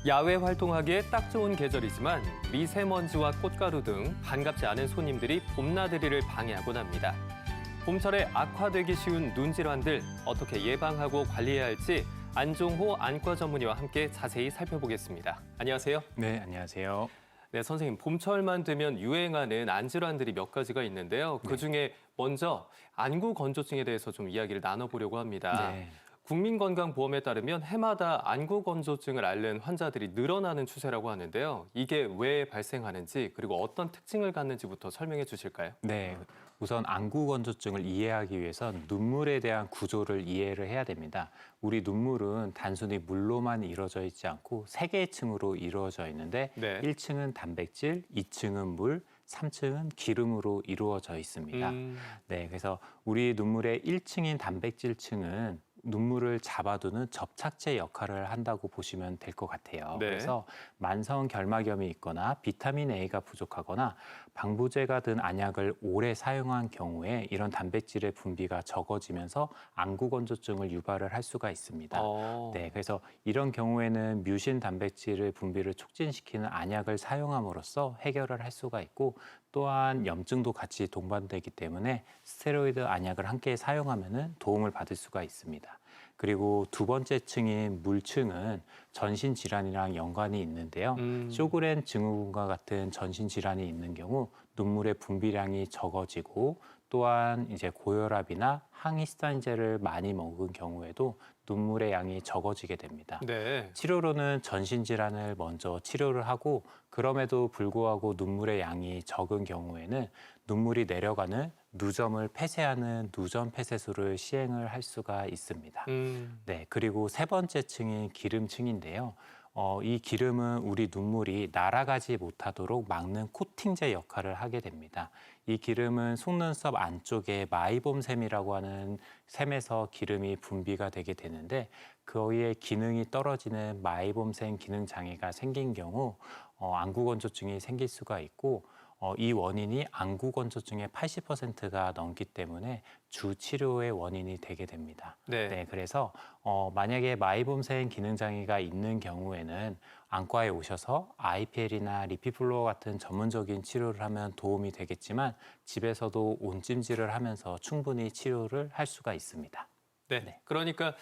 야외 활동하기에 딱 좋은 계절이지만 미세먼지와 꽃가루 등 반갑지 않은 손님들이 봄나들이를 방해하곤 합니다. 봄철에 악화되기 쉬운 눈 질환들 어떻게 예방하고 관리해야 할지 안종호 안과 전문의와 함께 자세히 살펴보겠습니다. 안녕하세요. 네, 안녕하세요. 네, 선생님, 봄철만 되면 유행하는 안 질환들이 몇 가지가 있는데요. 그중에 먼저 안구 건조증에 대해서 좀 이야기를 나눠보려고 합니다. 네. 국민건강보험에 따르면 해마다 안구 건조증을 앓는 환자들이 늘어나는 추세라고 하는데요. 이게 왜 발생하는지 그리고 어떤 특징을 갖는지부터 설명해 주실까요? 네, 우선 안구 건조증을 이해하기 위해선 눈물에 대한 구조를 이해를 해야 됩니다. 우리 눈물은 단순히 물로만 이루어져 있지 않고 세 개의 층으로 이루어져 있는데 네. 1층은 단백질, 2층은 물, 3층은 기름으로 이루어져 있습니다. 네, 그래서 우리 눈물의 1층인 단백질층은 눈물을 잡아두는 접착제 역할을 한다고 보시면 될 것 같아요. 네. 그래서 만성 결막염이 있거나 비타민 A가 부족하거나 방부제가 든 안약을 오래 사용한 경우에 이런 단백질의 분비가 적어지면서 안구 건조증을 유발을 할 수가 있습니다. 네, 그래서 이런 경우에는 뮤신 단백질의 분비를 촉진시키는 안약을 사용함으로써 해결을 할 수가 있고 또한 염증도 같이 동반되기 때문에 스테로이드 안약을 함께 사용하면 도움을 받을 수가 있습니다. 그리고 두 번째 층인 물층은 전신 질환이랑 연관이 있는데요. 쇼그렌 증후군과 같은 전신 질환이 있는 경우 눈물의 분비량이 적어지고 또한 이제 고혈압이나 항히스타민제를 많이 먹은 경우에도 눈물의 양이 적어지게 됩니다. 네. 치료로는 전신 질환을 먼저 치료를 하고 그럼에도 불구하고 눈물의 양이 적은 경우에는 눈물이 내려가는 누점을 폐쇄하는 누점 폐쇄술을 시행을 할 수가 있습니다. 네, 그리고 세 번째 층인 기름층인데요. 이 기름은 우리 눈물이 날아가지 못하도록 막는 코팅제 역할을 하게 됩니다. 이 기름은 속눈썹 안쪽에 마이봄샘이라고 하는 샘에서 기름이 분비가 되게 되는데 그의 기능이 떨어지는 마이봄샘 기능 장애가 생긴 경우 안구 건조증이 생길 수가 있고 이 원인이 안구 건조증의 80%가 넘기 때문에 주 치료의 원인이 되게 됩니다. 네. 그래서 만약에 마이봄샘 기능 장애가 있는 경우에는 안과에 오셔서 IPL이나 리피플로어 같은 전문적인 치료를 하면 도움이 되겠지만 집에서도 온찜질을 하면서 충분히 치료를 할 수가 있습니다. 네. 그러니까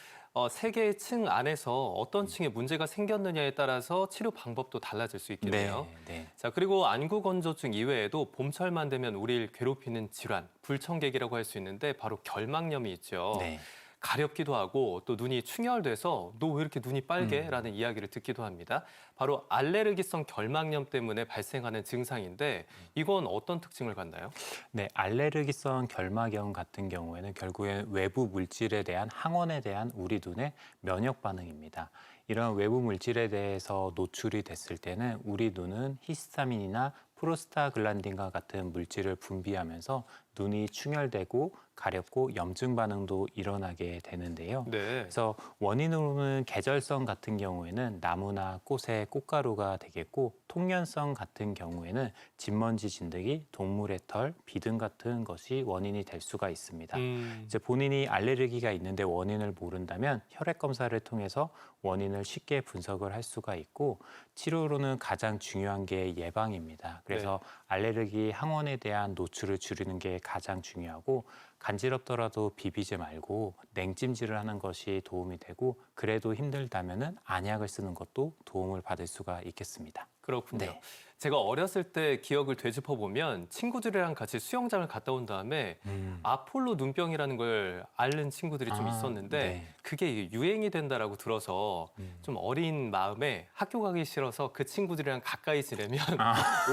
세 개의 층 안에서 어떤 층에 문제가 생겼느냐에 따라서 치료 방법도 달라질 수 있겠네요. 네. 자, 그리고 안구 건조증 이외에도 봄철만 되면 우리를 괴롭히는 질환, 불청객이라고 할 수 있는데 바로 결막염이 있죠. 네. 가렵기도 하고 또 눈이 충혈돼서 너 왜 이렇게 눈이 빨개? 라는 이야기를 듣기도 합니다. 바로 알레르기성 결막염 때문에 발생하는 증상인데 이건 어떤 특징을 갖나요? 네, 알레르기성 결막염 같은 경우에는 결국엔 외부 물질에 대한 항원에 대한 우리 눈의 면역 반응입니다. 이런 외부 물질에 대해서 노출이 됐을 때는 우리 눈은 히스타민이나 프로스타글란딘과 같은 물질을 분비하면서 눈이 충혈되고 가렵고 염증 반응도 일어나게 되는데요. 네. 그래서 원인으로는 계절성 같은 경우에는 나무나 꽃의 꽃가루가 되겠고 통연성 같은 경우에는 진먼지 진드기, 동물의 털, 비등 같은 것이 원인이 될 수가 있습니다. 이제 본인이 알레르기가 있는데 원인을 모른다면 혈액 검사를 통해서 원인을 쉽게 분석을 할 수가 있고 치료로는 가장 중요한 게 예방입니다. 그래서 알레르기 항원에 대한 노출을 줄이는 게 가장 중요하고 간지럽더라도 비비지 말고 냉찜질을 하는 것이 도움이 되고 그래도 힘들다면은 안약을 쓰는 것도 도움을 받을 수가 있겠습니다. 그렇군요. 네. 제가 어렸을 때 기억을 되짚어보면 친구들이랑 같이 수영장을 갔다 온 다음에 아폴로 눈병이라는 걸 앓는 친구들이 좀 있었는데 네. 그게 유행이 된다라고 들어서 좀 어린 마음에 학교 가기 싫어서 그 친구들이랑 가까이 지내면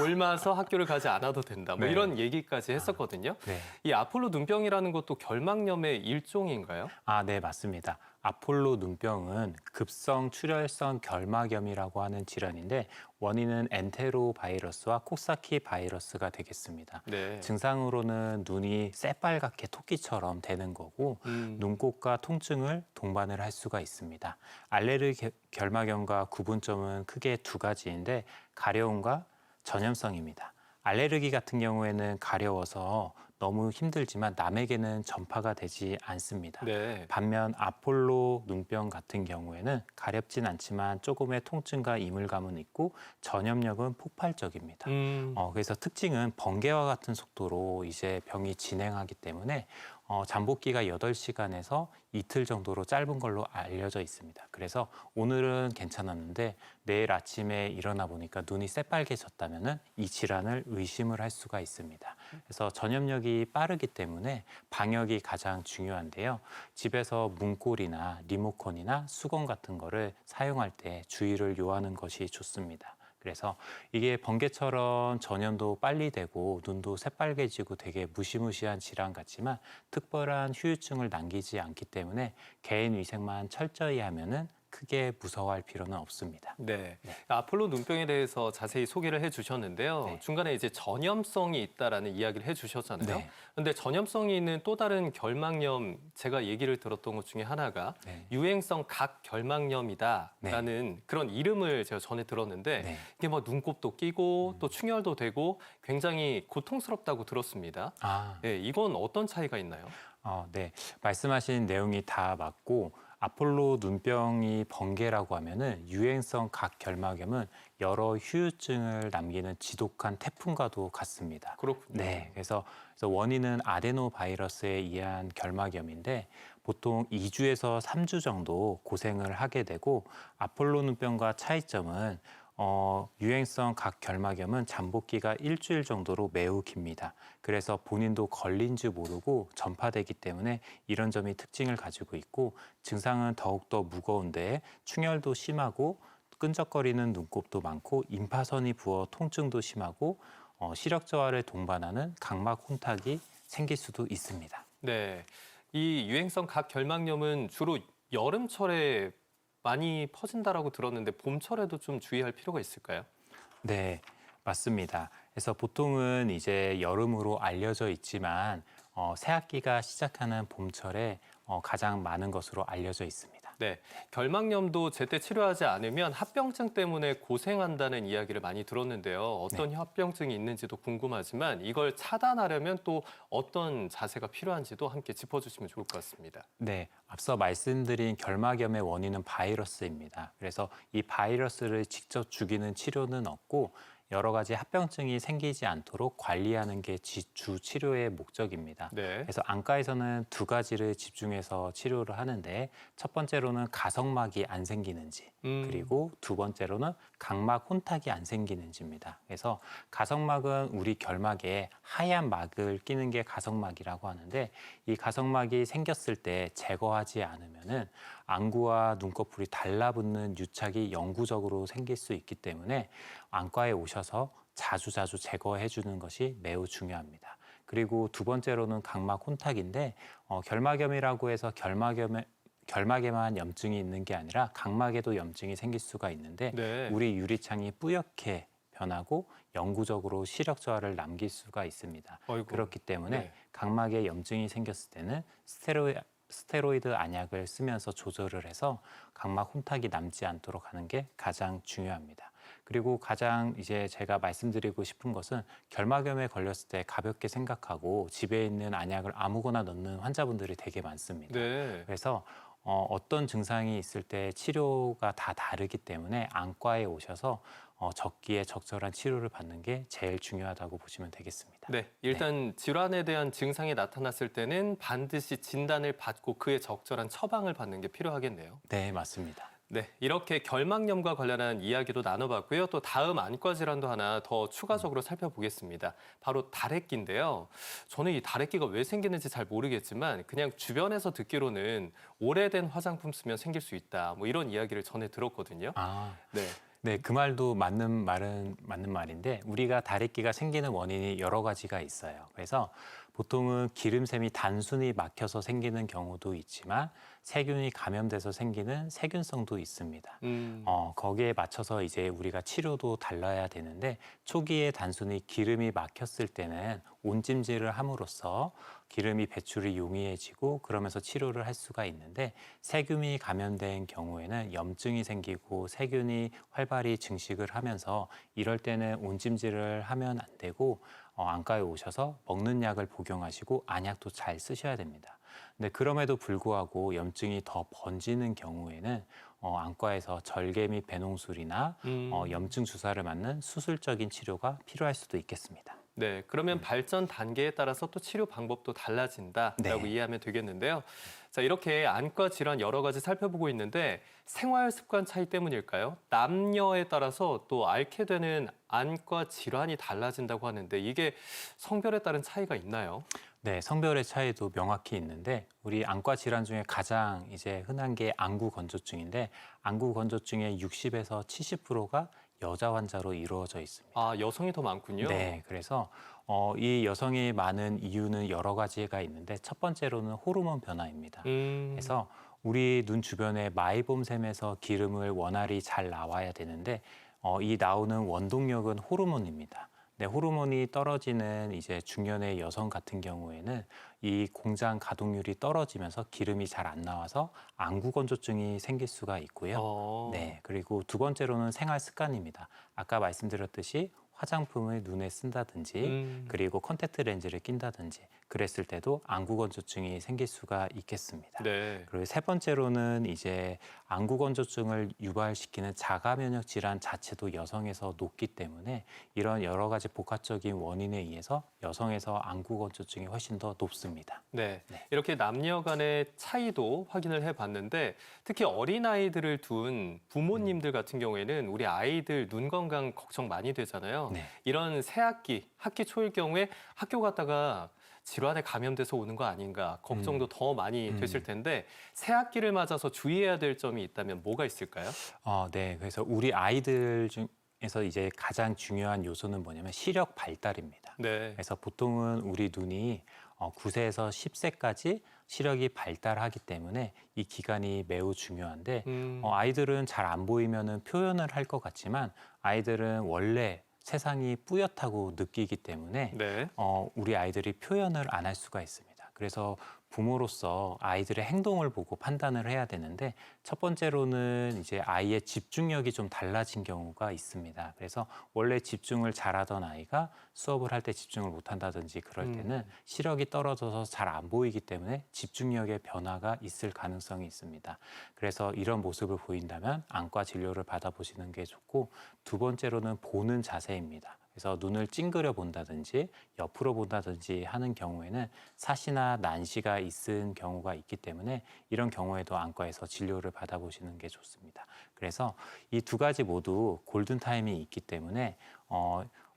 옮아서 학교를 가지 않아도 된다. 뭐 네. 이런 얘기까지 했었거든요. 네. 이 아폴로 눈병이라는 것도 결막염의 일종인가요? 네, 맞습니다. 아폴로 눈병은 급성 출혈성 결막염이라고 하는 질환인데 원인은 엔테로 바이러스와 콕사키 바이러스가 되겠습니다. 네. 증상으로는 눈이 새빨갛게 토끼처럼 되는 거고 눈꽃과 통증을 동반을 할 수가 있습니다. 알레르기 결막염과 구분점은 크게 두 가지인데 가려움과 전염성입니다. 알레르기 같은 경우에는 가려워서 너무 힘들지만 남에게는 전파가 되지 않습니다. 네. 반면 아폴로 눈병 같은 경우에는 가렵진 않지만 조금의 통증과 이물감은 있고 전염력은 폭발적입니다. 그래서 특징은 번개와 같은 속도로 이제 병이 진행하기 때문에 잠복기가 8시간에서 이틀 정도로 짧은 걸로 알려져 있습니다. 그래서 오늘은 괜찮았는데 내일 아침에 일어나 보니까 눈이 새빨개졌다면 이 질환을 의심을 할 수가 있습니다. 그래서 전염력이 빠르기 때문에 방역이 가장 중요한데요. 집에서 문고리나 리모컨이나 수건 같은 거를 사용할 때 주의를 요하는 것이 좋습니다. 그래서 이게 번개처럼 전염도 빨리 되고 눈도 새빨개지고 되게 무시무시한 질환 같지만 특별한 후유증을 남기지 않기 때문에 개인 위생만 철저히 하면은 크게 무서워할 필요는 없습니다. 네. 아폴로 눈병에 대해서 자세히 소개를 해주셨는데요. 네. 중간에 이제 전염성이 있다라는 이야기를 해주셨잖아요. 네. 근데 전염성이 있는 또 다른 결막염, 제가 얘기를 들었던 것 중에 하나가 네. 유행성 각결막염이다라는 그런 이름을 제가 전에 들었는데 네. 이게 뭐 눈곱도 끼고 또 충혈도 되고 굉장히 고통스럽다고 들었습니다. 아, 네, 이건 어떤 차이가 있나요? 네. 말씀하신 내용이 다 맞고 아폴로 눈병이 번개라고 하면은 유행성 각결막염은 여러 후유증을 남기는 지독한 태풍과도 같습니다. 그렇군요. 네, 그래서 원인은 아데노바이러스에 의한 결막염인데 보통 2주에서 3주 정도 고생을 하게 되고 아폴로 눈병과 차이점은 유행성 각결막염은 잠복기가 일주일 정도로 매우 깁니다. 그래서 본인도 걸린 줄 모르고 전파되기 때문에 이런 점이 특징을 가지고 있고 증상은 더욱더 무거운데 충혈도 심하고 끈적거리는 눈곱도 많고 임파선이 부어 통증도 심하고 시력 저하를 동반하는 각막 혼탁이 생길 수도 있습니다. 네, 이 유행성 각결막염은 주로 여름철에 많이 퍼진다라고 들었는데 봄철에도 좀 주의할 필요가 있을까요? 네, 맞습니다. 그래서 보통은 이제 여름으로 알려져 있지만 새학기가 시작하는 봄철에 가장 많은 것으로 알려져 있습니다. 네, 결막염도 제때 치료하지 않으면 합병증 때문에 고생한다는 이야기를 많이 들었는데요. 어떤 합병증이 있는지도 궁금하지만 이걸 차단하려면 또 어떤 자세가 필요한지도 함께 짚어주시면 좋을 것 같습니다. 네, 앞서 말씀드린 결막염의 원인은 바이러스입니다. 그래서 이 바이러스를 직접 죽이는 치료는 없고 여러 가지 합병증이 생기지 않도록 관리하는 게 주 치료의 목적입니다. 네, 그래서 안과에서는 두 가지를 집중해서 치료를 하는데 첫 번째로는 가성막이 안 생기는지 그리고 두 번째로는 각막 혼탁이 안 생기는지입니다. 그래서 가성막은 우리 결막에 하얀 막을 끼는 게 가성막이라고 하는데 이 가성막이 생겼을 때 제거하지 않으면은 안구와 눈꺼풀이 달라붙는 유착이 영구적으로 생길 수 있기 때문에 안과에 오셔서 자주자주 제거해 주는 것이 매우 중요합니다. 그리고 두 번째로는 각막 혼탁인데 결막염이라고 해서 결막에만 염증이 있는 게 아니라 각막에도 염증이 생길 수가 있는데 네. 우리 유리창이 뿌옇게 변하고 영구적으로 시력 저하를 남길 수가 있습니다. 아이고. 그렇기 때문에 네. 각막에 염증이 생겼을 때는 스테로이드 안약을 쓰면서 조절을 해서 각막 혼탁이 남지 않도록 하는 게 가장 중요합니다. 그리고 가장 이제 제가 말씀드리고 싶은 것은 결막염에 걸렸을 때 가볍게 생각하고 집에 있는 안약을 아무거나 넣는 환자분들이 되게 많습니다. 네. 그래서 어떤 증상이 있을 때 치료가 다 다르기 때문에 안과에 오셔서 적기에 적절한 치료를 받는 게 제일 중요하다고 보시면 되겠습니다. 네, 일단 질환에 대한 증상이 나타났을 때는 반드시 진단을 받고 그에 적절한 처방을 받는 게 필요하겠네요. 네, 맞습니다. 네, 이렇게 결막염과 관련한 이야기도 나눠봤고요. 또 다음 안과 질환도 하나 더 추가적으로 살펴보겠습니다. 바로 다래끼인데요. 저는 이 다래끼가 왜 생기는지 잘 모르겠지만 그냥 주변에서 듣기로는 오래된 화장품 쓰면 생길 수 있다. 뭐 이런 이야기를 전해 들었거든요. 네. 네, 그 말도 맞는 말인데 우리가 다래끼가 생기는 원인이 여러 가지가 있어요. 그래서 보통은 기름샘이 단순히 막혀서 생기는 경우도 있지만 세균이 감염돼서 생기는 세균성도 있습니다. 거기에 맞춰서 이제 우리가 치료도 달라야 되는데 초기에 단순히 기름이 막혔을 때는 온찜질을 함으로써 기름이 배출이 용이해지고 그러면서 치료를 할 수가 있는데 세균이 감염된 경우에는 염증이 생기고 세균이 활발히 증식을 하면서 이럴 때는 온찜질을 하면 안 되고 안과에 오셔서 먹는 약을 복용하시고 안약도 잘 쓰셔야 됩니다. 근데 그럼에도 불구하고 염증이 더 번지는 경우에는 안과에서 절개 및 배농술이나 염증 주사를 맞는 수술적인 치료가 필요할 수도 있겠습니다. 네, 그러면 발전 단계에 따라서 또 치료 방법도 달라진다라고 네. 이해하면 되겠는데요. 자, 이렇게 안과 질환 여러 가지 살펴보고 있는데 생활 습관 차이 때문일까요? 남녀에 따라서 또 앓게 되는 안과 질환이 달라진다고 하는데 이게 성별에 따른 차이가 있나요? 네, 성별의 차이도 명확히 있는데 우리 안과 질환 중에 가장 이제 흔한 게 안구 건조증인데 안구 건조증의 60에서 70%가 여자 환자로 이루어져 있습니다. 아, 여성이 더 많군요. 네, 그래서 이 여성이 많은 이유는 여러 가지가 있는데 첫 번째로는 호르몬 변화입니다. 음, 그래서 우리 눈 주변에 마이봄샘에서 기름을 원활히 잘 나와야 되는데 이 나오는 원동력은 호르몬입니다. 네, 호르몬이 떨어지는 이제 중년의 여성 같은 경우에는 이 공장 가동률이 떨어지면서 기름이 잘 안 나와서 안구 건조증이 생길 수가 있고요. 네, 그리고 두 번째로는 생활 습관입니다. 아까 말씀드렸듯이 화장품을 눈에 쓴다든지 그리고 컨택트 렌즈를 낀다든지 그랬을 때도 안구 건조증이 생길 수가 있겠습니다. 네. 그리고 세 번째로는 이제 안구 건조증을 유발시키는 자가 면역 질환 자체도 여성에서 높기 때문에 이런 여러 가지 복합적인 원인에 의해서 여성에서 안구 건조증이 훨씬 더 높습니다. 네, 네. 이렇게 남녀 간의 차이도 확인을 해봤는데 특히 어린아이들을 둔 부모님들 같은 경우에는 우리 아이들 눈 건강 걱정 많이 되잖아요. 네. 이런 새학기, 학기 초일 경우에 학교 갔다가 질환에 감염돼서 오는 거 아닌가 걱정도 더 많이 되실 텐데 새학기를 맞아서 주의해야 될 점이 있다면 뭐가 있을까요? 네. 그래서 우리 아이들 중에서 이제 가장 중요한 요소는 뭐냐면 시력 발달입니다. 네. 그래서 보통은 우리 눈이 9세에서 10세까지 시력이 발달하기 때문에 이 기간이 매우 중요한데 아이들은 잘 안 보이면은 표현을 할 것 같지만 아이들은 원래 세상이 뿌옇다고 느끼기 때문에 네. 우리 아이들이 표현을 안 할 수가 있습니다. 그래서 부모로서 아이들의 행동을 보고 판단을 해야 되는데 첫 번째로는 이제 아이의 집중력이 좀 달라진 경우가 있습니다. 그래서 원래 집중을 잘하던 아이가 수업을 할 때 집중을 못 한다든지 그럴 때는 시력이 떨어져서 잘 안 보이기 때문에 집중력의 변화가 있을 가능성이 있습니다. 그래서 이런 모습을 보인다면 안과 진료를 받아보시는 게 좋고 두 번째로는 보는 자세입니다. 그래서 눈을 찡그려 본다든지 옆으로 본다든지 하는 경우에는 사시나 난시가 있은 경우가 있기 때문에 이런 경우에도 안과에서 진료를 받아보시는 게 좋습니다. 그래서 이 두 가지 모두 골든타임이 있기 때문에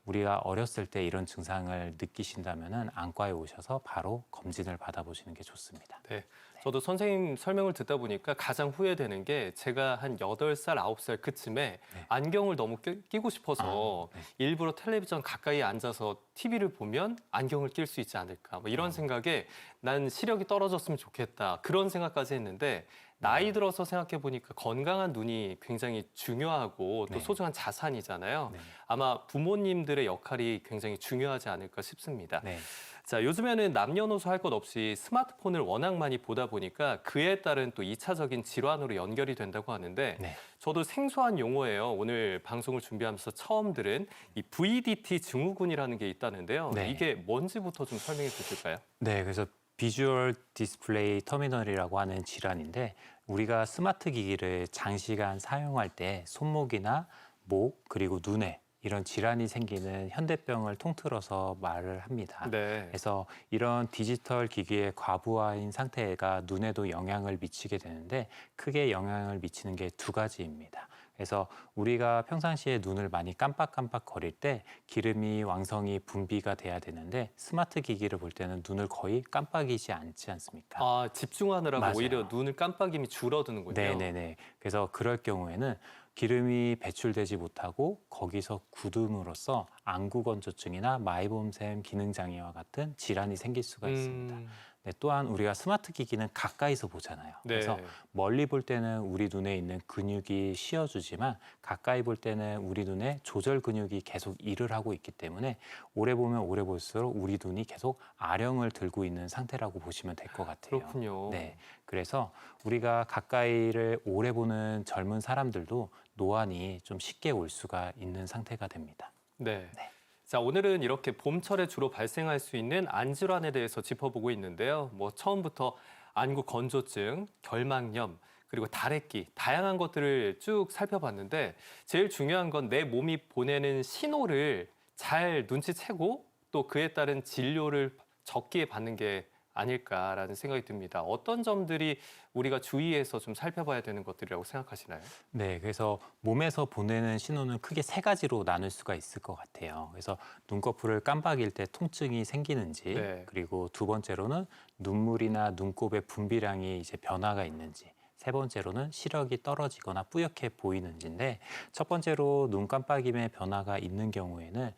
우리가 어렸을 때 이런 증상을 느끼신다면 안과에 오셔서 바로 검진을 받아보시는 게 좋습니다. 네. 저도 선생님 설명을 듣다 보니까 가장 후회되는 게 제가 한 8살, 9살 그쯤에 네. 안경을 너무 끼고 싶어서 네. 일부러 텔레비전 가까이 앉아서 TV를 보면 안경을 낄 수 있지 않을까. 뭐 이런 생각에 난 시력이 떨어졌으면 좋겠다. 그런 생각까지 했는데 나이 들어서 생각해 보니까 건강한 눈이 굉장히 중요하고 또 네. 소중한 자산이잖아요. 네. 아마 부모님들의 역할이 굉장히 중요하지 않을까 싶습니다. 네. 자, 요즘에는 남녀노소 할 것 없이 스마트폰을 워낙 많이 보다 보니까 그에 따른 또 2차적인 질환으로 연결이 된다고 하는데 네. 저도 생소한 용어예요. 오늘 방송을 준비하면서 처음 들은 이 VDT 증후군이라는 게 있다는데요. 네. 이게 뭔지부터 좀 설명해 주실까요? 네, 그래서 비주얼 디스플레이 터미널이라고 하는 질환인데 우리가 스마트 기기를 장시간 사용할 때 손목이나 목 그리고 눈에 이런 질환이 생기는 현대병을 통틀어서 말을 합니다. 네. 그래서 이런 디지털 기기의 과부하인 상태가 눈에도 영향을 미치게 되는데 크게 영향을 미치는 게 두 가지입니다. 그래서 우리가 평상시에 눈을 많이 깜빡깜빡 거릴 때 기름이 왕성히 분비가 돼야 되는데 스마트 기기를 볼 때는 눈을 거의 깜빡이지 않지 않습니까? 아, 집중하느라고 맞아요. 오히려 눈을 깜빡임이 줄어드는군요. 네네네. 그래서 그럴 경우에는 기름이 배출되지 못하고 거기서 굳음으로써 안구 건조증이나 마이봄샘 기능 장애와 같은 질환이 생길 수가 있습니다. 네, 또한 우리가 스마트 기기는 가까이서 보잖아요. 네. 그래서 멀리 볼 때는 우리 눈에 있는 근육이 쉬어주지만 가까이 볼 때는 우리 눈에 조절 근육이 계속 일을 하고 있기 때문에 오래 보면 오래 볼수록 우리 눈이 계속 아령을 들고 있는 상태라고 보시면 될 것 같아요. 그렇군요. 네, 그래서 우리가 가까이를 오래 보는 젊은 사람들도 노안이 좀 쉽게 올 수가 있는 상태가 됩니다. 네. 네. 자, 오늘은 이렇게 봄철에 주로 발생할 수 있는 안 질환에 대해서 짚어보고 있는데요. 처음부터 안구 건조증, 결막염, 그리고 다래끼, 다양한 것들을 쭉 살펴봤는데 제일 중요한 건 내 몸이 보내는 신호를 잘 눈치채고 또 그에 따른 진료를 적기에 받는 게 아닐까라는 생각이 듭니다. 어떤 점들이 우리가 주의해서 좀 살펴봐야 되는 것들이라고 생각하시나요? 네, 그래서 몸에서 보내는 신호는 크게 세 가지로 나눌 수가 있을 것 같아요. 그래서 눈꺼풀을 깜빡일 때 통증이 생기는지, 네. 그리고 두 번째로는 눈물이나 눈곱의 분비량이 이제 변화가 있는지, 세 번째로는 시력이 떨어지거나 뿌옇게 보이는지인데, 첫 번째로 눈 깜빡임의 변화가 있는 경우에는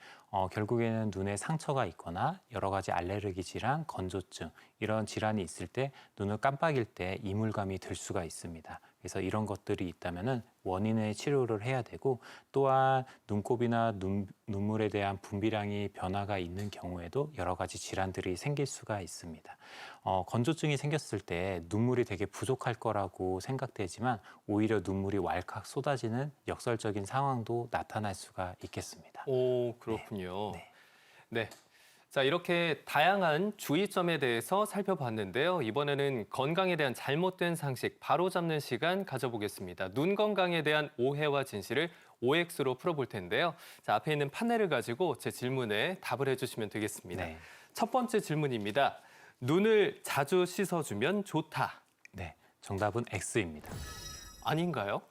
결국에는 눈에 상처가 있거나 여러 가지 알레르기 질환, 건조증 이런 질환이 있을 때 눈을 깜빡일 때 이물감이 들 수가 있습니다. 그래서 이런 것들이 있다면은 원인의 치료를 해야 되고, 또한 눈곱이나 눈물에 대한 분비량이 변화가 있는 경우에도 여러 가지 질환들이 생길 수가 있습니다. 건조증이 생겼을 때 눈물이 되게 부족할 거라고 생각되지만 오히려 눈물이 왈칵 쏟아지는 역설적인 상황도 나타날 수가 있겠습니다. 오, 그렇군요. 네. 네. 자, 이렇게 다양한 주의점에 대해서 살펴봤는데요. 이번에는 건강에 대한 잘못된 상식 바로잡는 시간 가져보겠습니다. 눈 건강에 대한 오해와 진실을 OX로 풀어볼 텐데요. 자, 앞에 있는 판넬을 가지고 제 질문에 답을 해주시면 되겠습니다. 네. 첫 번째 질문입니다. 눈을 자주 씻어주면 좋다. 네, 정답은 X입니다. 아닌가요?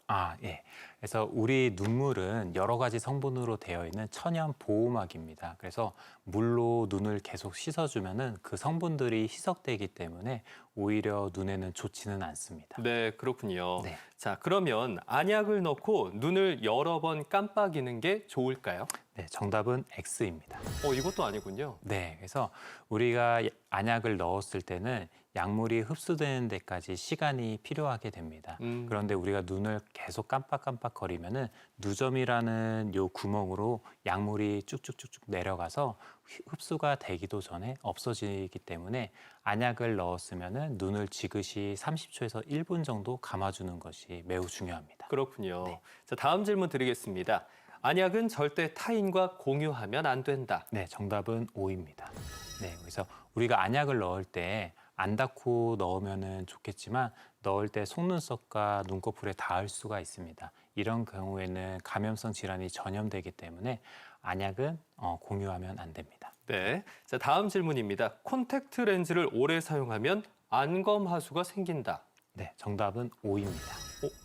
예. 그래서 우리 눈물은 여러 가지 성분으로 되어 있는 천연 보호막입니다. 그래서 물로 눈을 계속 씻어주면은 그 성분들이 희석되기 때문에 오히려 눈에는 좋지는 않습니다. 네, 그렇군요. 네. 자, 그러면 안약을 넣고 눈을 여러 번 깜빡이는 게 좋을까요? 네, 정답은 X입니다. 이것도 아니군요. 네, 그래서 우리가 안약을 넣었을 때는 약물이 흡수되는 데까지 시간이 필요하게 됩니다. 그런데 우리가 눈을 계속 깜빡깜빡거리면은 누점이라는 요 구멍으로 약물이 쭉쭉쭉쭉 내려가서 흡수가 되기도 전에 없어지기 때문에 안약을 넣었으면은 눈을 지그시 30초에서 1분 정도 감아주는 것이 매우 중요합니다. 그렇군요. 네. 자, 다음 질문 드리겠습니다. 안약은 절대 타인과 공유하면 안 된다. 네, 정답은 O입니다. 네, 그래서 우리가 안약을 넣을 때 안 닫고 넣으면은 좋겠지만 넣을 때 속눈썹과 눈꺼풀에 닿을 수가 있습니다. 이런 경우에는 감염성 질환이 전염되기 때문에 안약은 공유하면 안 됩니다. 네. 자, 다음 질문입니다. 콘택트 렌즈를 오래 사용하면 안검 하수가 생긴다. 네, 정답은 O입니다.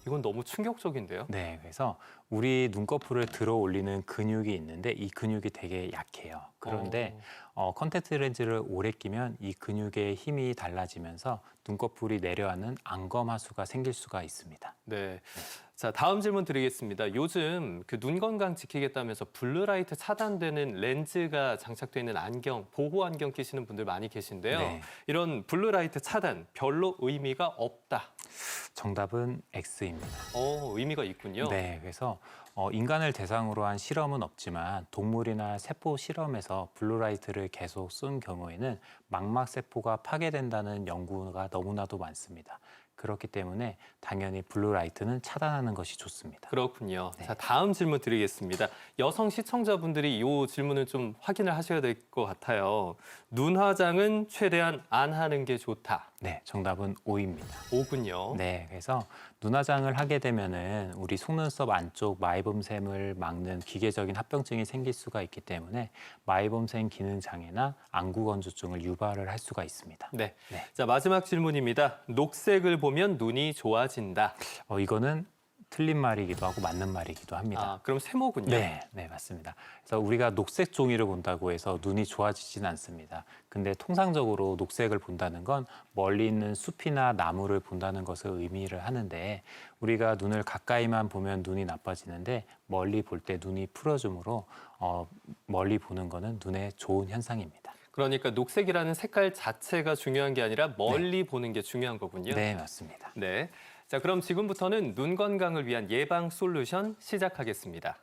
이건 너무 충격적인데요. 네, 그래서 우리 눈꺼풀을 들어 올리는 근육이 있는데 이 근육이 되게 약해요. 그런데 컨택트 렌즈를 오래 끼면 이 근육의 힘이 달라지면서 눈꺼풀이 내려앉는 안검 하수가 생길 수가 있습니다. 네. 자, 다음 질문 드리겠습니다. 요즘 그 눈 건강 지키겠다면서 블루라이트 차단되는 렌즈가 장착되어 있는 안경, 보호 안경 끼시는 분들 많이 계신데요. 네. 이런 블루라이트 차단 별로 의미가 없다. 정답은 X입니다. 의미가 있군요. 네, 그래서 인간을 대상으로 한 실험은 없지만 동물이나 세포 실험에서 블루라이트를 계속 쏜 경우에는 망막 세포가 파괴된다는 연구가 너무나도 많습니다. 그렇기 때문에 당연히 블루라이트는 차단하는 것이 좋습니다. 그렇군요. 네. 자, 다음 질문 드리겠습니다. 여성 시청자분들이 이 질문을 좀 확인을 하셔야 될 것 같아요. 눈 화장은 최대한 안 하는 게 좋다. 네, 정답은 O입니다. O군요. 네, 그래서 눈화장을 하게 되면은 우리 속눈썹 안쪽 마이범샘을 막는 기계적인 합병증이 생길 수가 있기 때문에 마이범샘 기능 장애나 안구 건조증을 유발을 할 수가 있습니다. 네. 네. 자, 마지막 질문입니다. 녹색을 보면 눈이 좋아진다. 이거는 틀린 말이기도 하고 맞는 말이기도 합니다. 그럼 세모군요. 네, 맞습니다. 그래서 우리가 녹색 종이를 본다고 해서 눈이 좋아지지는 않습니다. 근데 통상적으로 녹색을 본다는 건 멀리 있는 숲이나 나무를 본다는 것을 의미를 하는데 우리가 눈을 가까이만 보면 눈이 나빠지는데 멀리 볼 때 눈이 풀어주므로 멀리 보는 거는 눈에 좋은 현상입니다. 그러니까 녹색이라는 색깔 자체가 중요한 게 아니라 멀리 보는 게 중요한 거군요. 네, 맞습니다. 네. 자, 그럼 지금부터는 눈 건강을 위한 예방 솔루션 시작하겠습니다.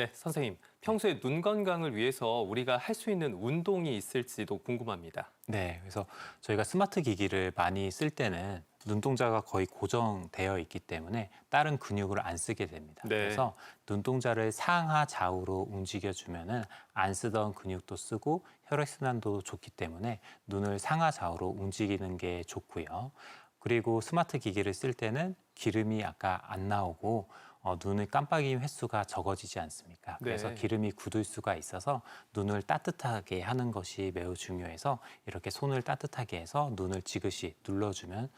네, 선생님. 평소에 눈 건강을 위해서 우리가 할 수 있는 운동이 있을지도 궁금합니다. 네, 그래서 저희가 스마트 기기를 많이 쓸 때는 눈동자가 거의 고정되어 있기 때문에 다른 근육을 안 쓰게 됩니다. 네. 그래서 눈동자를 상하 좌우로 움직여주면은 안 쓰던 근육도 쓰고 혈액순환도 좋기 때문에 눈을 상하 좌우로 움직이는 게 좋고요. 그리고 스마트 기기를 쓸 때는 기름이 아까 안 나오고 눈의 깜빡이 횟수가 적어지지 않습니까? 그래서 네. 기름이 굳을 수가 있어서 눈을 따뜻하게 하는 것이 매우 중요해서 이렇게 손을 따뜻하게 해서 눈을 지그시 눌러주면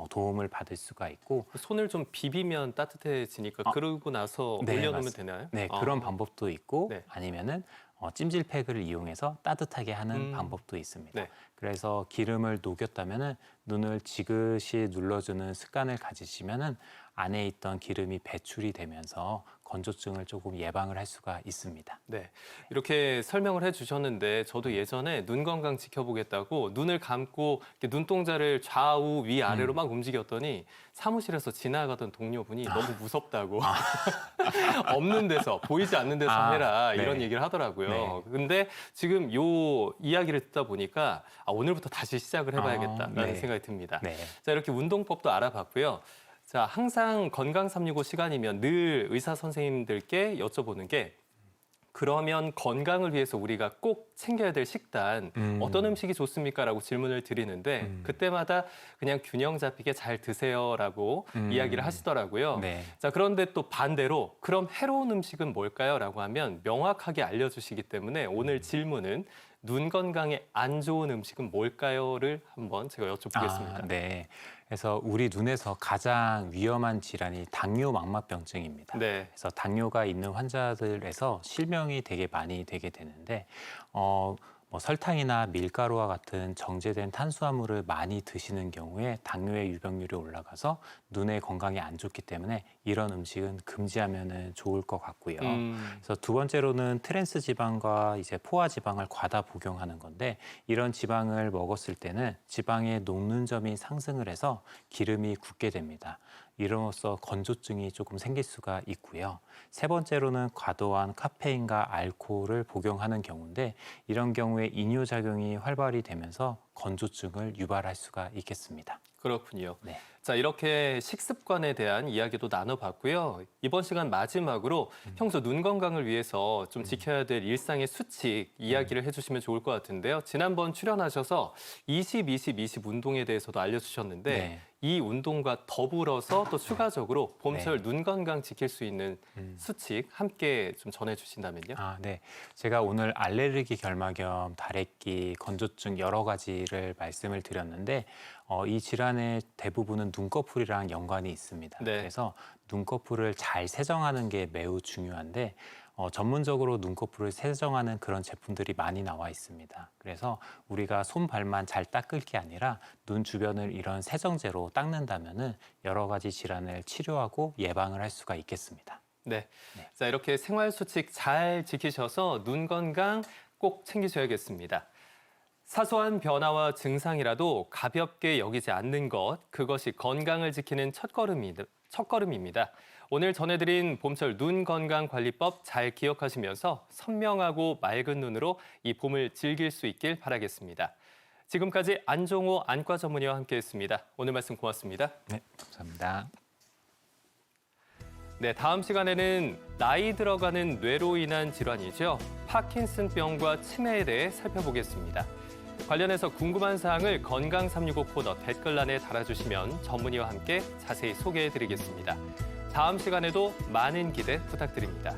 도움을 받을 수가 있고 손을 좀 비비면 따뜻해지니까 그러고 나서 네, 올려놓으면 맞습니다. 되나요? 네, 그런 방법도 있고 네. 아니면은 찜질팩을 이용해서 따뜻하게 하는 음. 방법도 있습니다. 네. 그래서 기름을 녹였다면은 눈을 지그시 눌러주는 습관을 가지시면은 안에 있던 기름이 배출이 되면서 건조증을 조금 예방을 할 수가 있습니다. 네, 이렇게 설명을 해주셨는데 저도 예전에 눈 건강 지켜보겠다고 눈을 감고 이렇게 눈동자를 좌우 위아래로 막 움직였더니 사무실에서 지나가던 동료분이 너무 무섭다고 없는 데서 보이지 않는 데서 해라 네. 이런 얘기를 하더라고요. 네. 근데 지금 요 이야기를 듣다 보니까 오늘부터 다시 시작을 해봐야겠다라는 네. 생각이 듭니다. 네. 자, 이렇게 운동법도 알아봤고요. 자, 항상 건강 365 시간이면 늘 의사 선생님들께 여쭤보는 게 그러면 건강을 위해서 우리가 꼭 챙겨야 될 식단 어떤 음식이 좋습니까? 라고 질문을 드리는데 그때마다 그냥 균형 잡히게 잘 드세요라고 이야기를 하시더라고요. 네. 자, 그런데 또 반대로 그럼 해로운 음식은 뭘까요? 라고 하면 명확하게 알려주시기 때문에 오늘 질문은 눈 건강에 안 좋은 음식은 뭘까요?를 한번 제가 여쭤보겠습니다. 네. 그래서 우리 눈에서 가장 위험한 질환이 당뇨망막병증입니다. 네. 그래서 당뇨가 있는 환자들에서 실명이 되게 많이 되게 되는데 뭐 설탕이나 밀가루와 같은 정제된 탄수화물을 많이 드시는 경우에 당뇨의 유병률이 올라가서 눈의 건강에 안 좋기 때문에 이런 음식은 금지하면은 좋을 것 같고요. 그래서 두 번째로는 트랜스 지방과 이제 포화 지방을 과다 복용하는 건데 이런 지방을 먹었을 때는 지방의 녹는 점이 상승을 해서 기름이 굳게 됩니다. 이로써 건조증이 조금 생길 수가 있고요. 세 번째로는 과도한 카페인과 알코올을 복용하는 경우인데 이런 경우에 이뇨작용이 활발히 되면서 건조증을 유발할 수가 있겠습니다. 그렇군요. 네. 자, 이렇게 식습관에 대한 이야기도 나눠봤고요. 이번 시간 마지막으로 평소 눈 건강을 위해서 좀 지켜야 될 일상의 수칙 이야기를 해주시면 좋을 것 같은데요. 지난번 출연하셔서 20, 20, 20 운동에 대해서도 알려주셨는데 네. 이 운동과 더불어서 또 추가적으로 봄철 눈 건강 지킬 수 있는 수칙 함께 좀 전해주신다면요. 네. 제가 오늘 알레르기 결막염, 다래끼, 건조증 여러 가지를 말씀을 드렸는데 이 질환의 대부분은 눈꺼풀이랑 연관이 있습니다. 네. 그래서 눈꺼풀을 잘 세정하는 게 매우 중요한데 전문적으로 눈꺼풀을 세정하는 그런 제품들이 많이 나와 있습니다. 그래서 우리가 손발만 잘 닦을 게 아니라 눈 주변을 이런 세정제로 닦는다면은 여러 가지 질환을 치료하고 예방을 할 수가 있겠습니다. 네. 네. 자, 이렇게 생활 수칙 잘 지키셔서 눈 건강 꼭 챙기셔야겠습니다. 사소한 변화와 증상이라도 가볍게 여기지 않는 것, 그것이 건강을 지키는 첫걸음입니다. 오늘 전해드린 봄철 눈 건강 관리법 잘 기억하시면서 선명하고 맑은 눈으로 이 봄을 즐길 수 있길 바라겠습니다. 지금까지 안종호 안과 전문의와 함께했습니다. 오늘 말씀 고맙습니다. 네, 감사합니다. 네, 다음 시간에는 나이 들어가는 뇌로 인한 질환이죠. 파킨슨병과 치매에 대해 살펴보겠습니다. 관련해서 궁금한 사항을 건강365 코너 댓글란에 달아주시면 전문의와 함께 자세히 소개해드리겠습니다. 다음 시간에도 많은 기대 부탁드립니다.